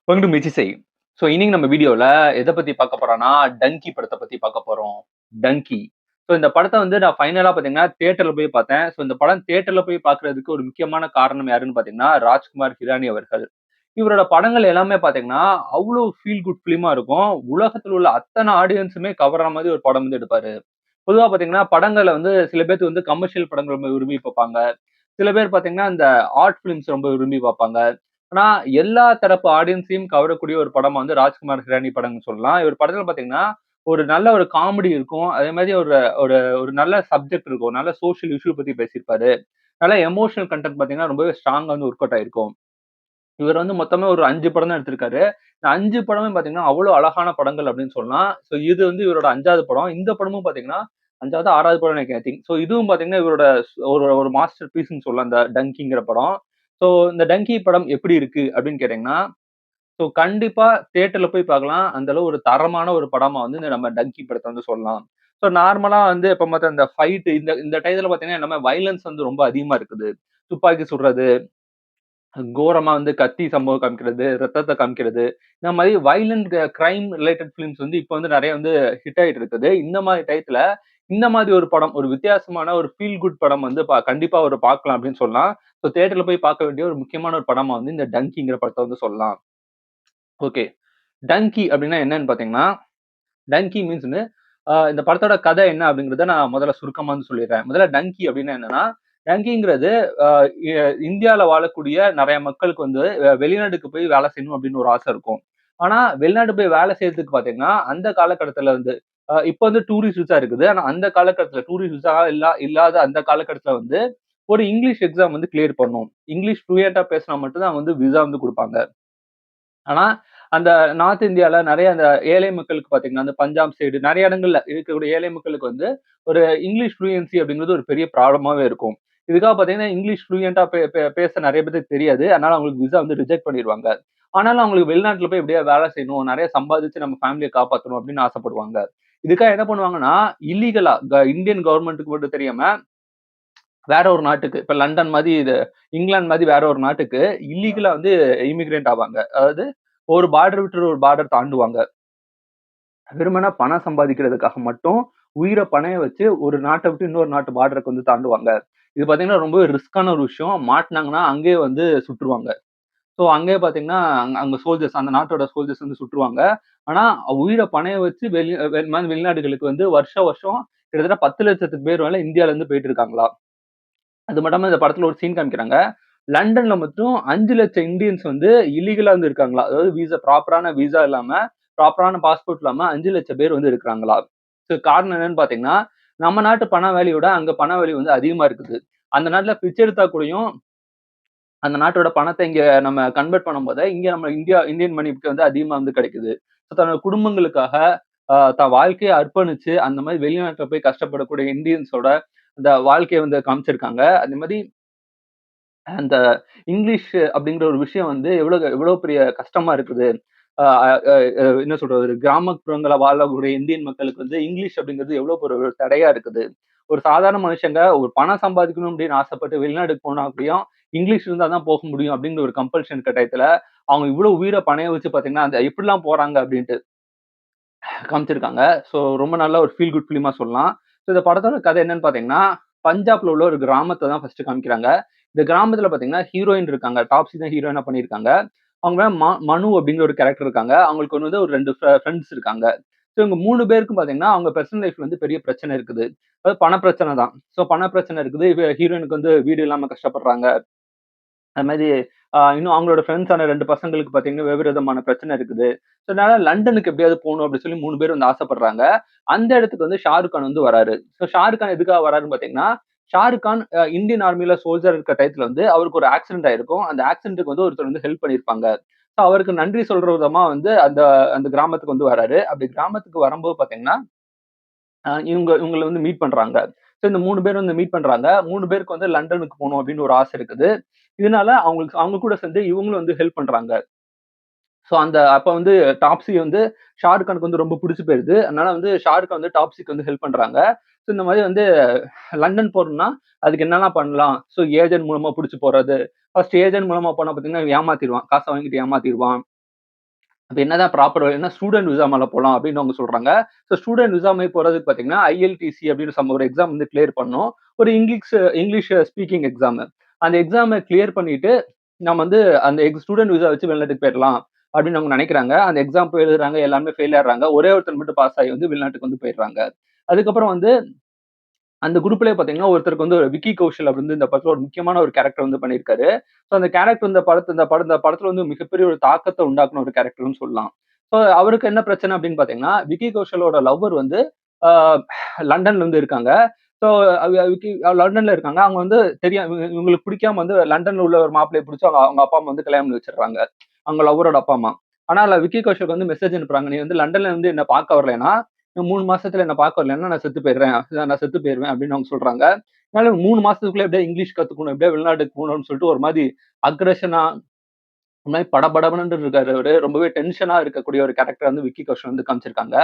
Welcome to மிச்சிசை. So இன்னைக்கு நம்ம வீடியோல எத பத்தி பார்க்க போறோம்னா, டங்கி படத்த பத்தி பார்க்க போறோம். டங்கி. ஸோ இந்த படத்த வந்து நான் ஃபைனலா பார்த்தீங்கன்னா, தியேட்டர்ல போய் பார்த்தேன். ஸோ இந்த படம் தியேட்டர்ல போய் பார்க்கிறதுக்கு ஒரு முக்கியமான காரணம் யாருன்னு பார்த்தீங்கன்னா, ராஜ்குமார் ஹிரானி அவர்கள். இவரோட படங்கள் எல்லாமே பார்த்தீங்கன்னா, அவ்ளோ ஃபீல் குட் ஃபிலிமா இருக்கும். உலகத்துல உள்ள அத்தன ஆடியன்ஸுமே கவர்ற மாதிரி ஒரு படம் வந்து எடுப்பாரு. பொதுவா பார்த்தீங்கன்னா, படங்கள வந்து சில பேத்துக்கு வந்து கமர்ஷியல் படங்கள் ரொம்ப விரும்பி பார்ப்பாங்க. சில பேர் பார்த்தீங்கன்னா, இந்த ஆர்ட் ஃபிலிம்ஸ் ரொம்ப விரும்பி பார்ப்பாங்க. ஆனா, எல்லா தரப்பு ஆடியன்ஸையும் கவரக்கூடிய ஒரு படமா வந்து ராஜ்குமார் ஹிரானி படம்னு சொல்லலாம். இவர் படத்துல பார்த்தீங்கன்னா, ஒரு நல்ல ஒரு காமெடி இருக்கும். அதே மாரி ஒரு ஒரு ஒரு நல்ல சப்ஜெக்ட் இருக்கும். நல்ல சோசியல் இஷ்யூ பத்தி பேசியிருப்பாரு. நல்ல எமோஷனல் கன்டென்ட் பார்த்தீங்கன்னா, ரொம்பவே ஸ்ட்ராங்கா வந்து ஒர்க் அவுட் ஆயிருக்கும். இவர் வந்து மொத்தமே ஒரு 5 படம் தான் எடுத்திருக்காரு. இந்த 5 படமே பார்த்தீங்கன்னா, அவ்வளோ அழகான படங்கள் அப்படின்னு சொல்லலாம். ஸோ இது வந்து இவரோட 5வது படம். இந்த படமும் பார்த்தீங்கன்னா, 5வது, 6வது படம்னு நெனைக்கிறேன் ஐ திங்க். ஸோ இதுவும் பார்த்தீங்கன்னா, இவரோட ஒரு ஒரு மாஸ்டர் பீஸ்ன்னு சொல்லலாம் இந்த டங்கிங்கிற படம். ஸோ இந்த டங்கி படம் எப்படி இருக்கு அப்படின்னு கேட்டீங்கன்னா, ஸோ கண்டிப்பா தியேட்டர்ல போய் பார்க்கலாம். அந்த அளவு ஒரு தரமான ஒரு படமா வந்து இந்த நம்ம டங்கி படத்த வந்து சொல்லலாம். ஸோ நார்மலா வந்து எப்ப பார்த்த இந்த ஃபைட் இந்த இந்த டயத்துல பார்த்தீங்கன்னா, எல்லாமே வயலன்ஸ் வந்து ரொம்ப அதிகமா இருக்குது. துப்பாக்கி சுடுறது, கோரமா வந்து கத்தி சம்பவம் காமிக்கிறது, ரத்தத்த காமிக்கிறது. இந்த மாரி வயலன்ட் கிரைம் ரிலேட்டட் ஃபிலிம்ஸ் வந்து இப்ப வந்து நெறைய வந்து ஹிட் ஆயிட்டு இருக்குது. இந்த மாரி டயத்துல, இந்த மாதிரி ஒரு படம், ஒரு வித்தியாசமான ஒரு ஃபீல் குட் படம் வந்து கண்டிப்பா ஒரு பார்க்கலாம் அப்படின்னு சொல்லலாம். ஸோ தியேட்டர்ல போய் பார்க்க வேண்டிய ஒரு முக்கியமான ஒரு படமா வந்து இந்த டங்கிங்கிற படத்த வந்து சொல்லலாம். ஓகே. டங்கி அப்படின்னா என்னன்னு பார்த்தீங்கன்னா, டங்கி மீன்ஸ் வந்து இந்த படத்தோட கதை என்ன அப்படிங்கிறத நான் முதல்ல சுருக்கமா வந்து சொல்லிடுறேன். முதல்ல டங்கி அப்படின்னா என்னன்னா, டங்கிங்கிறது அ இ இந்தியால வாழக்கூடிய நெறைய மக்களுக்கு வந்து வெளிநாட்டுக்கு போய் வேலை செய்யணும் அப்படின்னு ஒரு ஆசை இருக்கும். ஆனா, வெளிநாடு போய் வேலை செய்யறதுக்கு பார்த்தீங்கன்னா, அந்த காலகட்டத்துல வந்து இப்ப வந்து டூரிஸ்ட் விசா இருக்குது. ஆனா அந்த காலகட்டத்துல டூரிஸ்ட் விசா இல்லாத அந்த காலகட்டத்துல வந்து ஒரு இங்கிலீஷ் எக்ஸாம் வந்து கிளியர் பண்ணணும். இங்கிலீஷ் ஃப்ளூயன்ட்டா பேசினா மட்டும் தான் வந்து விசா வந்து குடுப்பாங்க. ஆனா, அந்த நார்த் இந்தியால நெறைய அந்த ஏழை மக்களுக்கு பார்த்தீங்கன்னா, அந்த பஞ்சாப் சைடு நெறைய இடங்கள்ல இருக்கக்கூடிய ஏழை மக்களுக்கு வந்து, ஒரு இங்கிலீஷ் ஃப்ளூயன்சி அப்படிங்கிறது ஒரு பெரிய ப்ராப்ளமாவே இருக்கும். இதுக்காக பார்த்தீங்கன்னா, இங்கிலீஷ் ஃப்ளூயன்ட்டா பேச நெறைய பேத்துக்கு தெரியாது. அதனால அவங்களுக்கு விசா வந்து ரிஜெக்ட் பண்ணிருவாங்க. ஆனாலும் அவங்களுக்கு வெளிநாட்டுல போய் எப்படியாவது வேலை செய்யணும், நெறைய சம்பாதிச்சு நம்ம ஃபேமிலிய காப்பாத்தணும் அப்படின்னு ஆசைப்படுவாங்க. இதுக்காக என்ன பண்ணுவாங்கன்னா, இல்லீகலா இந்தியன் கவர்ன்மென்ட்க்கு மட்டும் தெரியாம, வேற ஒரு நாட்டுக்கு இப்ப லண்டன் மாரி இங்கிலாந்து மாரி வேற ஒரு நாட்டுக்கு இல்லீகலா வந்து இமிகிரேட் ஆவாங்க. அதாவது ஒரு பார்டர் விட்டு ஒரு பார்டர் தாண்டுவாங்க. வெறுமனே பணம் சம்பாதிக்கிறதுக்காக மட்டும் உயிர பணயம் வச்சு ஒரு நாட்ட விட்டு இன்னொரு நாட்டு பார்டருக்கு வந்து தாண்டுவாங்க. இது பார்த்தீங்கன்னா ரொம்பவே ரிஸ்க்கான ஒரு விஷயம். மாட்டுனாங்கன்னா அங்கேயே வந்து சுட்டுருவாங்க. ஸோ அங்கேயே பார்த்தீங்கன்னா, அங்க சோல்ஜர்ஸ் அந்த நாட்டோட சோல்ஜர்ஸ் வந்து சுட்டுருவாங்க. ஆனா உயிர பணயம் வச்சு வெளிநாடுகளுக்கு வந்து வருஷம் வருஷம் கிட்டத்தட்ட 10,00,000 பேர் மேல இந்தியால இருந்து போயிட்டு இருக்காங்களாம். அது மட்டும் இல்லாம இந்த படத்துல ஒரு சீன் காமிக்கிறாங்க. லண்டன்ல மட்டும் 5,00,000 இந்தியன்ஸ் வந்து இல்லீகலா வந்து இருக்காங்களாம். அதாவது ப்ராப்பரான விசா இல்லாம, ப்ராப்பரான பாஸ்போர்ட் இல்லாம 5,00,000 பேர் வந்து இருக்கிறாங்களாம். காரணம் என்னன்னு பார்த்தீங்கன்னா, நம்ம நாட்டு பண வேல்யூட அங்க பண வேல்யூ வந்து அதிகமா இருக்குது. அந்த நாட்டுல பிச்சை எடுத்தா கூடயும், அந்த நாட்டோட பணத்த இங்க நம்ம கன்வெர்ட் பண்ணும்போது, இங்க நம்ம இந்தியன் மணிக்கு வந்து அதிகமா வந்து கிடைக்குது. தன்னோட குடும்பங்களுக்காக தன் வாழ்க்கைய அர்ப்பணிச்சு, அந்த மாரி வெளிநாட்டுல போய் கஷ்டப்படக்கூடிய இந்தியன்ஸோட அந்த வாழ்க்கைய வந்து காமிச்சிருக்காங்க. அதே மாரி அந்த இங்கிலீஷ் அப்படிங்கிற ஒரு விஷயம் வந்து எவ்வளோ பெரிய கஷ்டமா இருக்குது. அ அ என்ன சொல்றது? ஒரு கிராமப்புறங்கள்ல வாழக்கூடிய இந்தியன் மக்களுக்கு வந்து இங்கிலீஷ் அப்படிங்கிறது எவ்வளோ ஒரு ஒரு தடையா இருக்குது. ஒரு சாதாரண மனுஷங்க ஒரு பணம் சம்பாதிக்கணும் அப்படின்னு ஆசைப்பட்டு வெளிநாட்டுக்கு போனா கூடயும், இங்கிலீஷ் இருந்தா தான் போக முடியும் அப்படிங்கிற ஒரு கம்பல்ஷன் இருக்க டயத்துல, அவங்க இவ்வளோ உயிர பணயம் வச்சு பார்த்தீங்கன்னா, அந்த எப்படிலாம் போறாங்க அப்படின்ட்டு காமிச்சிருக்காங்க. ஸோ ரொம்ப நல்ல ஒரு ஃபீல் குட் ஃபிலிமா சொல்லலாம். ஸோ இந்த படத்தோட கதை என்னன்னு பார்த்தீங்கன்னா, பஞ்சாப்ல உள்ள ஒரு கிராமத்த தான் ஃபர்ஸ்ட் காமிக்கிறாங்க. இந்த கிராமத்துல பார்த்தீங்கன்னா, ஹீரோயின் இருக்காங்க. டாப்ஸி தான் ஹீரோயினா பண்ணியிருக்காங்க. அவங்க மனு அப்படிங்கிற ஒரு கேரக்டர் இருக்காங்க. அவங்களுக்கு வந்து ஒரு 2 ஃபிரெண்ட்ஸ் இருக்காங்க. ஸோ இவங்க 3 பேருக்கும் பார்த்தீங்கன்னா, அவங்க பெர்சனல் லைஃப்ல வந்து பெரிய பிரச்சனை இருக்குது. அதாவது பண பிரச்சனை தான். ஸோ பண பிரச்சனை இருக்குது. ஹீரோயினுக்கு வந்து வீடு இல்லாம கஷ்டப்படுறாங்க. அது மாரி இன்னும் அவங்களோட ஃப்ரெண்ட்ஸான 2 பசங்களுக்கு பார்த்தீங்கன்னா, வெவ்வேறு விதமான பிரச்சனை இருக்குது. ஸோ அதனால லண்டனுக்கு எப்படியாவது போணும் அப்படின்னு சொல்லி 3 பேர் வந்து ஆசைப்படுறாங்க. அந்த இடத்துக்கு வந்து ஷாருக் கான் வந்து வராரு. ஸோ ஷாருக் கான் எதுக்காக வராருன்னு பார்த்தீங்கன்னா, ஷாருக் கான் இந்தியன் ஆர்மில சோல்ஜரா இருக்க டயத்துல வந்து அவருக்கு ஒரு ஆக்சிடென்ட் ஆயிருக்கும். அந்த ஆக்சிடென்ட்க்கு வந்து ஒருத்தர் வந்து ஹெல்ப் பண்ணியிருப்பாங்க. ஸோ அவருக்கு நன்றி சொல்ற விதமா வந்து அந்த அந்த கிராமத்துக்கு வந்து வராரு. அப்படி கிராமத்துக்கு வரும்போது பார்த்தீங்கன்னா, இவங்கள வந்து மீட் பண்றாங்க. ஸோ இந்த 3 பேர் வந்து மீட் பண்றாங்க. 3 பேருக்கு வந்து லண்டனுக்கு போணும் அப்படின்னு ஒரு ஆசை இருக்குது. இதனால அவங்க கூட சேர்ந்து இவங்களும் வந்து ஹெல்ப் பண்றாங்க. ஸோ அப்ப வந்து டாப்ஸி வந்து ஷாருக் கானுக்கு வந்து ரொம்ப புடிச்சு போயிருது. அதனால வந்து ஷாருக் கான் வந்து டாப்ஸிக்கு வந்து ஹெல்ப் பண்றாங்க. ஸோ இந்த மாரி வந்து லண்டன் போறோம்னா, அதுக்கு என்னலாம் பண்ணலாம்? ஸோ ஏஜென்ட் மூலமா புடிச்சு போறது. ஃபர்ஸ்ட் ஏஜென்ட் மூலமா போனா பார்த்தீங்கன்னா, ஏமாத்திருவான். காச வாங்கிட்டு ஏமாத்திருவான். அப்ப என்னதான் ப்ராப்பர் வழின்னா ஸ்டூடெண்ட் விசா மேல போலாம் அப்படின்னு அவங்க சொல்றாங்க. ஸோ ஸ்டூடெண்ட் விசா மாரி போறதுக்கு பார்த்தீங்கன்னா, ஐஎல்டிசி அப்படின்னு ஒரு எக்ஸாம் வந்து கிளியர் பண்ணணும். ஒரு இங்கிலீஷ் ஸ்பீக்கிங் எக்ஸாம். அந்த எக்ஸாம கிளியர் பண்ணிட்டு, நம்ம வந்து அந்த ஸ்டூடெண்ட் விசா வச்சு வெளிநாட்டுக்கு போயிரலாம் அப்படின்னு அவங்க நினைக்கிறாங்க. அந்த எக்ஸாம் போய் எழுதுறாங்க. எல்லாருமே ஃபெயில் ஆயிடுறாங்க. ஒரே ஒருத்தர் மட்டும் பாஸ் ஆகி வந்து வெளிநாட்டுக்கு வந்து போயிடுறாங்க. அதுக்கப்புறம் வந்து அந்த குரூப்லயே பார்த்தீங்கன்னா, ஒருத்தருக்கு வந்து விக்கி கௌஷல் அப்படின்னு இந்த படத்துல ஒரு முக்கியமான ஒரு கேரக்டர் வந்து பண்ணியிருக்காரு. ஸோ அந்த கேரக்டர் இந்த படத்துல வந்து மிகப்பெரிய ஒரு தாக்கத்த உண்டாக்குன ஒரு கேரக்டர்ன்னு சொல்லலாம். ஸோ அவருக்கு என்ன பிரச்சனை அப்படின்னு பார்த்தீங்கன்னா, விக்கி கௌஷலோட லவ்வர் வந்து ஆ லண்டன்ல வந்து இருக்காங்க. ஸோ விக்கி லண்டன்ல இருக்காங்க. அவங்க வந்து இவங்களுக்கு பிடிக்காம வந்து லண்டன்ல உள்ள ஒரு மாப்பிள்ளைய புடிச்சு அவங்க அவங்க அப்பா, அம்மா வந்து கல்யாணம் பண்ணி வச்சுடுறாங்க. அவங்க லவ்வரோட அப்பா, அம்மா. ஆனா விக்கி கௌஷலுக்கு வந்து மெசேஜ் அனுப்புறாங்க. "நீ வந்து லண்டன்ல வந்து என்ன பார்க்க வரலைன்னா, இன்னும் 3 மாசத்துல என்ன பார்க்க வரலைன்னா நான் செத்து போயிடுறேன். நான் செத்து போயிருவேன்" அப்படின்னு அவங்க சொல்றாங்க. அதனால 3 மாசத்துக்குள்ள எப்படியோ இங்கிலீஷ் கத்துக்கணும், எப்படியோ வெளிநாட்டுக்கு போகணும்னு சொல்லிட்டு ஒரு மாரி அக்ரஷனா ஒரு மாரி படபடபடன்னு இருக்காரு அவரு. ரொம்பவே டென்ஷனா இருக்கக்கூடிய ஒரு கேரக்டர் வந்து விக்கி கௌஷல் வந்து காமிச்சிருக்காங்க.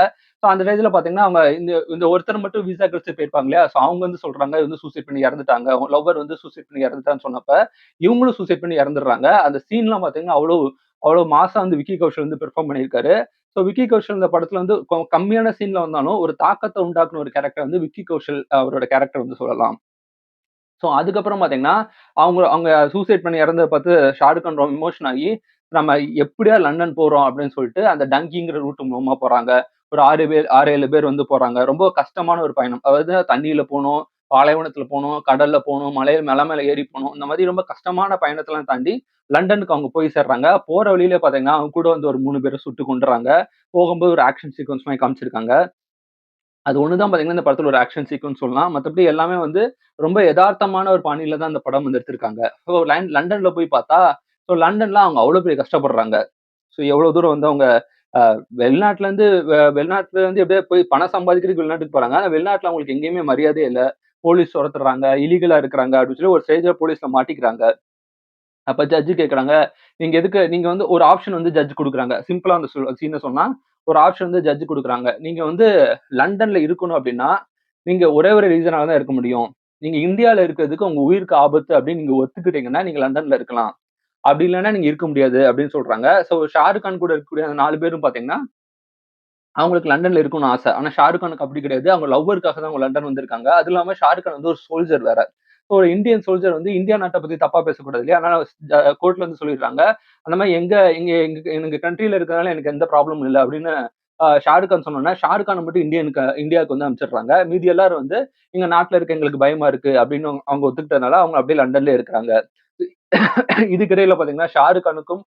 ஸோ அந்த டயத்துல பார்த்தீங்கன்னா, அவங்க இந்த இந்த ஒருத்தர் மட்டும் விசா கிடைச்சு போயிருப்பாங்க இல்லையா? ஸோ அவங்க வந்து சொல்றாங்க, வந்து சூசைட் பண்ணி இறந்துட்டாங்க. அவங்க லவ்வர் வந்து சூசைட் பண்ணி இறந்துட்டான்னு சொன்னப்ப, இவங்களும் சூசைட் பண்ணி இறந்துடுறாங்க. அந்த சீன்லாம் பார்த்தீங்கன்னா, அவ்வளோ அவ்வளோ மாஸா வந்து விக்கி கௌஷல் வந்து பெர்ஃபார்ம் பண்ணியிருக்காரு. ஸோ விக்கி கௌஷல் இந்த படத்துல வந்து கம்மியான சீன்ல வந்தாலும், ஒரு தாக்கத்த உண்டாக்குன ஒரு கேரக்டர் வந்து விக்கி கௌஷல் அவரோட கேரக்டர் வந்து சொல்லலாம். ஸோ அதுக்கப்புறம் பார்த்தீங்கன்னா, அவங்க அவங்க சூசைட் பண்ணி இறந்தத பார்த்து ஷாருக் கான் ரொம்ப எமோஷன் ஆகி, நம்ம எப்படியா லண்டன் போறோம் அப்படின்னு சொல்லிட்டு, அந்த டங்கிங்கிற ரூட் மூலமா போறாங்க. ஒரு 6 பேர் 6, 7 பேர் வந்து போறாங்க. ரொம்ப கஷ்டமான ஒரு பயணம். அதாவது தண்ணீல போணும், பாலைவனத்துல போணும், கடல்ல போணும், மலை மேல ஏறி போணும். இந்த மாதிரி ரொம்ப கஷ்டமான பயணத்தலாம் தாண்டி லண்டனுக்கு அவங்க போய் சேர்றாங்க. போற வழியிலே பார்த்தீங்கன்னா, அவங்க கூட வந்து ஒரு 3 பேர சுட்டு கொன்றுறாங்க. போகும்போது ஒரு ஆக்ஷன் சீக்வென்ஸ் மாரி காமிச்சிருக்காங்க. அது ஒண்ணு தான் பார்த்தீங்கன்னா, இந்த படத்துல ஒரு ஆக்ஷன் சீக்வென்ஸ் சொல்லலாம். மத்தபடி எல்லாமே வந்து ரொம்ப எதார்த்தமான ஒரு பாணியில தான் இந்த படம் வந்து எடுத்திருக்காங்க. ஸோ லண்டன்ல போய் பார்த்தா, ஸோ லண்டன்ல அவங்க அவ்வளோ பெரிய கஷ்டப்படுறாங்க. ஸோ எவ்வளோ தூரம் வந்து அவங்க அ வெளிநாட்டுலருந்து வெளிநாட்டுலருந்து எப்படியோ போய் பணம் சம்பாதிக்கிறதுக்கு வெளிநாட்டுக்கு போறாங்க. ஆனா வெளிநாட்டுல அவங்களுக்கு எங்கேயுமே மரியாதையே இல்ல. போலீஸ் தொரத்துறாங்க, இல்லீகலா இருக்கிறாங்க அப்படின்னு சொல்லி ஒரு ஸ்டேஜ்ல போலீஸ்ல மாட்டிக்கிறாங்க. அப்ப ஜட்ஜ் கேட்கறாங்க, நீங்க வந்து ஒரு ஆப்ஷன் வந்து ஜட்ஜ் குடுக்குறாங்க. சிம்பிளா அந்த சீன சொன்னா, ஒரு ஆப்ஷன் வந்து ஜட்ஜ் குடுக்குறாங்க. நீங்க வந்து லண்டன்ல இருக்கணும் அப்டின்னா, நீங்க ஒரே ஒரு ரீசனால தான் இருக்க முடியும். நீங்க இந்தியால இருக்கிறதுக்கு உங்க உயிருக்கு ஆபத்து அப்டின்னு நீங்க ஒத்துக்கிட்டீங்கன்னா, நீங்க லண்டன்ல இருக்கலாம். அப்டி இல்லன்னா நீங்க இருக்க முடியாது அப்டின்னு சொல்றாங்க. ஸோ ஷாருக் கான் கூட இருக்கக்கூடிய அந்த 4 பேரும் பார்த்தீங்கன்னா, அவங்களுக்கு லண்டன்ல இருக்கணும்னு ஆச. ஆனா ஷாருக் கானுக்கு அப்டி கிடையாது. அவங்க லவ்வருக்காக தான் அவங்க லண்டன் வந்திருக்காங்க. அது இல்லாம ஷாருக் கான் வந்து ஒரு சோல்ஜர் வேற. ஒரு இந்தியன் சோல்ஜர் வந்து இந்தியா நாட்ட பத்தி தப்பா பேசக்கூடாது இல்லையா? அதனால கோர்ட்ல வந்து சொல்லிடுறாங்க. அந்த மாரி எங்க எங்க எங்க எங்க கண்ட்ரில இருக்கிறதுனால எனக்கு எந்த ப்ராப்ளமும் இல்ல அப்படின்னு ஷாருக் கான் சொன்னோனே, ஷாருக் கான மட்டும் இந்தியாவுக்கு வந்து அனுப்பிச்சுடுறாங்க. மீதி எல்லாரும் வந்து எங்க நாட்டுல இருக்க எங்களுக்கு பயமா இருக்கு அப்படின்னு அவங்க ஒத்துக்கிட்டதுனால அவங்க அப்படியே லண்டன்லயே இருக்கிறாங்க. இதுக்கு இடையில பாத்தீங்கன்னா, ஷாருக் கானுக்கும்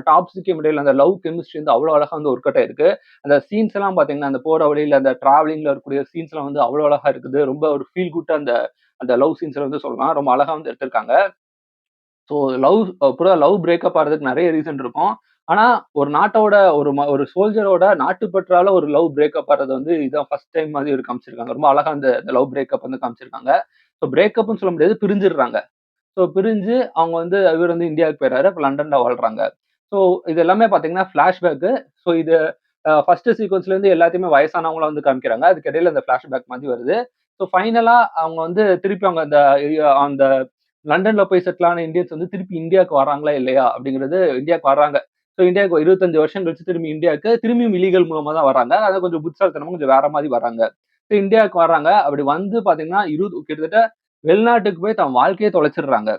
டாப்ஸுக்கும் இடையில அந்த லவ் கெமிஸ்ட்ரி வந்து அவ்வளோ அழகா வந்து ஒர்க் அவுட் ஆயிருக்கு. அந்த சீன்ஸ் எல்லாம் பாத்தீங்கன்னா, அந்த போற வழியில அந்த டிராவலிங்ல இருக்கக்கூடிய சீன்ஸ் எல்லாம் வந்து அவ்வளோ அழகா இருக்குது. ரொம்ப ஒரு ஃபீல் குட்டா அந்த அந்த லவ் சீன்ஸ்ல வந்து சொல்லலாம். ரொம்ப அழகா வந்து எடுத்திருக்காங்க. ஸோ லவ் பிரேக்கப் ஆறதுக்கு நெறைய ரீசன் இருக்கும். ஆனா, ஒரு நாட்டோட ஒரு சோல்ஜரோட நாட்டுப்பற்றால ஒரு லவ் பிரேக்கப் ஆறது வந்து இதான் ஃபர்ஸ்ட் டைம் மாதிரி ஒரு காமிச்சிருக்காங்க. ரொம்ப அழகா அந்த லவ் பிரேக்கப் வந்து காமிச்சிருக்காங்க. ஸோ பிரேக்கப்ன்னு சொல்ல முடியாது. பிரிஞ்சிடுறாங்க. ஸோ பிரிஞ்சு அவங்க வந்து இவர் வந்து இந்தியாவுக்கு போயிறாரு. அப்ப லண்டன்ல வாழ்றாங்க. ஸோ இது எல்லாமே பார்த்தீங்கன்னா ஃபிளாஷ்பேக்கு. ஸோ இது ஃபர்ஸ்ட் சீக்வென்ஸ்லேருந்து எல்லாத்தையுமே வயசானவங்களா வந்து காமிக்கிறாங்க. அதுக்கு இடையில அந்த ஃபிளாஷ்பேக் மாதிரி வருது. ஸோ ஃபைனலா அவங்க வந்து திருப்பி அவங்க அந்த லண்டன்ல போய் செட்டில் ஆன இந்தியன்ஸ் வந்து திருப்பி இந்தியாவுக்கு வராங்களா இல்லையா? அப்படிங்கிறது இந்தியாவுக்கு வர்றாங்க. ஸோ இந்தியாவுக்கு 25 வருஷம் கழிச்சு திரும்பி இந்தியாவுக்கு திரும்பியும் இல்லீகல் மூலமா தான் வராங்க. அதாவது கொஞ்சம் புத்திசாலித்தனமா கொஞ்சம் வேற மாரி வராங்க. ஸோ இந்தியாவுக்கு வர்றாங்க. அப்படி வந்து பார்த்தீங்கன்னா, கிட்டத்தட்ட வெளிநாட்டுக்கு போய் தன் வாழ்க்கையே தொலைச்சிடுறாங்க.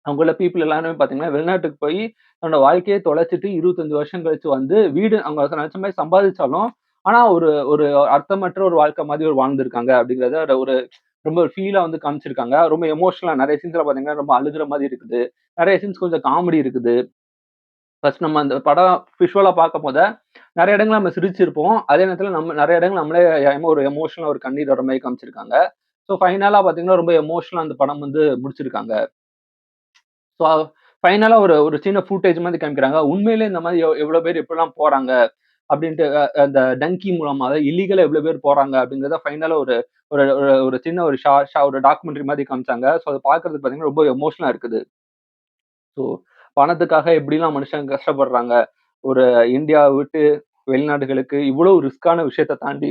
அங்க உள்ள பீப்பிள் எல்லாருமே பார்த்தீங்கன்னா, வெளிநாட்டுக்கு போயி தன்னோட வாழ்க்கையே தொலைச்சுட்டு 25 வருஷம் கழிச்சு வந்து வீடு அவங்க நெனச்ச மாரி சம்பாதிச்சாலும், ஆனா ஒரு ஒரு அர்த்தமற்ற ஒரு வாழ்க்கை மாதிரி ஒரு வாழ்ந்திருக்காங்க அப்படிங்கிறத ஒரு ரொம்ப ஃபீலா வந்து காமிச்சிருக்காங்க. ரொம்ப எமோஷனலா நெறைய சீன்ஸ்ல பார்த்தீங்கன்னா, ரொம்ப அழுகுற மாரி இருக்குது. நெறைய சீன்ஸ் கொஞ்சம் காமெடி இருக்குது. ஃபர்ஸ்ட் நம்ம அந்த படம் விஷுவலா பார்க்கும்போது, நெறைய இடங்கள்ல நம்ம சிரிச்சிருப்போம். அதே நேரத்தில நம்ம நெறைய இடங்கள்ல நம்மளே ஒரு எமோஷனலா ஒரு கண்ணீர் வர மாரி காமிச்சிருக்காங்க. ஸோ ஃபைனலா பார்த்தீங்கன்னா, ரொம்ப எமோஷனலா அந்த படம் வந்து முடிச்சிருக்காங்க. ஸோ ஃபைனலா ஒரு ஒரு சின்ன ஃபூட்டேஜ் மாரி காமிக்கிறாங்க. உண்மையிலே இந்த மாரி எவ்வளோ பேர் எப்படிலாம் போறாங்க அப்படின்ட்டு அந்த டங்கி மூலமா அதாவது இல்லீகலா எவ்வளோ பேர் போறாங்க அப்படிங்கிறத ஃபைனலா ஒரு ஒரு ஒரு ஒரு சின்ன ஒரு ஷா ஷா ஒரு டாக்குமெண்டரி மாரி காமிச்சாங்க. ஸோ அத பார்க்கறதுக்கு பார்த்தீங்கன்னா, ரொம்ப எமோஷனலா இருக்குது. ஸோ பணத்துக்காக எப்படிலாம் மனுஷங்க கஷ்டப்படுறாங்க. ஒரு இந்தியாவ விட்டு வெளிநாடுகளுக்கு இவ்வளோ ரிஸ்க்கான விஷயத்த தாண்டி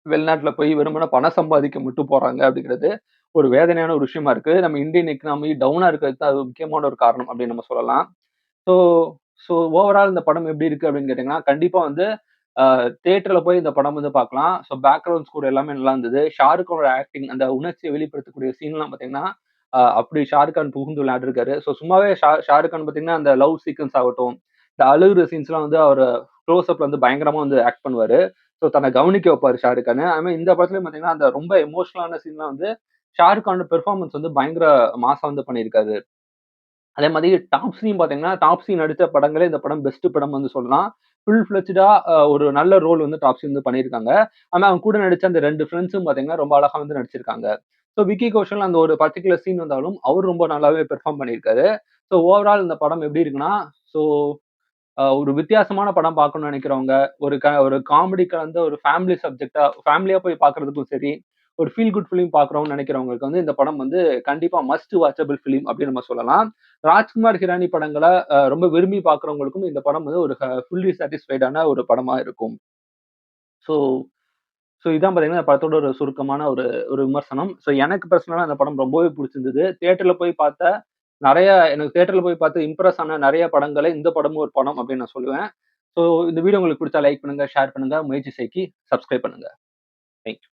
வெளிநாட்டுல போய் வெறுமனே பணம் சம்பாதிக்க மட்டும் போறாங்க அப்படிங்கிறது ஒரு வேதனையான ஒரு விஷயமா இருக்கு. நம்ம இந்தியன் எக்கனாமி டவுனா இருக்கிறதுக்கு தான் அது முக்கியமான ஒரு காரணம் அப்படின்னு நம்ம சொல்லலாம். ஸோ ஸோ ஓவரால் இந்த படம் எப்படி இருக்கு அப்படின்னு கேட்டீங்கன்னா, கண்டிப்பா வந்து தியேட்டர்ல போய் இந்த படம் வந்து பார்க்கலாம். ஸோ பேக்கிரவுண்ட் ஸ்கோர் எல்லாமே நல்லா இருந்தது. ஷாருக்கோட ஆக்டிங் அந்த உணர்ச்சிய வெளிப்படுத்தக்கூடிய சீன்லாம் பார்த்தீங்கன்னா, அப்படி ஷாருக் கான் புகுந்து விளையாடிருக்காரு. ஸோ சும்மாவே ஷாருக் கான் பார்த்தீங்கன்னா, அந்த லவ் சீக்வென்ஸ் ஆகட்டும், இந்த அழுகுற சீன்ஸ்லாம் வந்து அவரு க்ளோஸ் அப்ல வந்து பயங்கரமா வந்து ஆக்ட் பண்ணுவாரு. ஸோ தன்னை கவனிக்க வைப்பாரு ஷாருக் கான். அது மாரி இந்த படத்துலயும் பார்த்தீங்கன்னா, அந்த ரொம்ப எமோஷனலான சீன்லாம் வந்து ஷாருக் கானோட பெர்ஃபார்மன்ஸ் வந்து பயங்கர மாஸா வந்து பண்ணியிருக்காரு. அதே மாதிரி டாப்ஸியும் பார்த்தீங்கன்னா, டாப்ஸி நடிச்ச படங்களே இந்த படம் பெஸ்ட் படம் வந்து சொல்லலாம். ஃபுல் ஃபிளெட்ஜ்டா ஒரு நல்ல ரோல் வந்து டாப்ஸி வந்து பண்ணியிருக்காங்க. ஆனா அவங்க கூட நடிச்ச அந்த 2 ஃபிரெண்ட்ஸும் பார்த்தீங்கன்னா, ரொம்ப அழகா வந்து நடிச்சிருக்காங்க. ஸோ விக்கி கௌஷல் அந்த ஒரு பர்ட்டிகுலர் சீன் வந்தாலும், அவரு ரொம்ப நல்லாவே பெர்ஃபார்ம் பண்ணியிருக்காரு. ஸோ ஓவரால் இந்த படம் எப்படி இருக்குன்னா, ஸோ ஒரு வித்தியாசமான படம் பார்க்கணும்னு நெனைக்கிறவங்க, ஒரு காமெடி கலந்த ஒரு ஃபேமிலி சப்ஜெக்ட்டா ஃபேமிலியா போய் பார்க்கறதுக்கும் சரி, ஒரு ஃபீல் குட் ஃபிலிம் பார்க்குறோம்னு நெனைக்கிறவங்களுக்கு வந்து இந்த படம் வந்து கண்டிப்பா மஸ்ட் வாச்சபிள் ஃபிலிம் அப்படின்னு நம்ம சொல்லலாம். ராஜ்குமார், ஹிரானி படங்கள ரொம்ப விரும்பி பார்க்குறவங்களுக்கும் இந்த படம் வந்து ஒரு ஃபுல்லி சாட்டிஸ்ஃபைடான ஒரு படமா இருக்கும். ஸோ ஸோ இதான் பார்த்தீங்கன்னா, இந்த படத்தோட ஒரு சுருக்கமான ஒரு ஒரு விமர்சனம். ஸோ எனக்கு பெர்சனலா இந்த படம் ரொம்பவே புடிச்சிருந்தது. தியேட்டர்ல போய் பார்த்த எனக்கு தியேட்டர்ல போய் பார்த்து இம்ப்ரெஸ் ஆன நெறைய படங்கள்ல இந்த படமும் ஒரு படம் அப்படின்னு நான் சொல்லுவேன். ஸோ இந்த வீடியோ உங்களுக்கு பிடிச்சா லைக் பண்ணுங்க, ஷேர் பண்ணுங்க, முயற்சி செய்கி சப்ஸ்கிரைப் பண்ணுங்க. Thank you.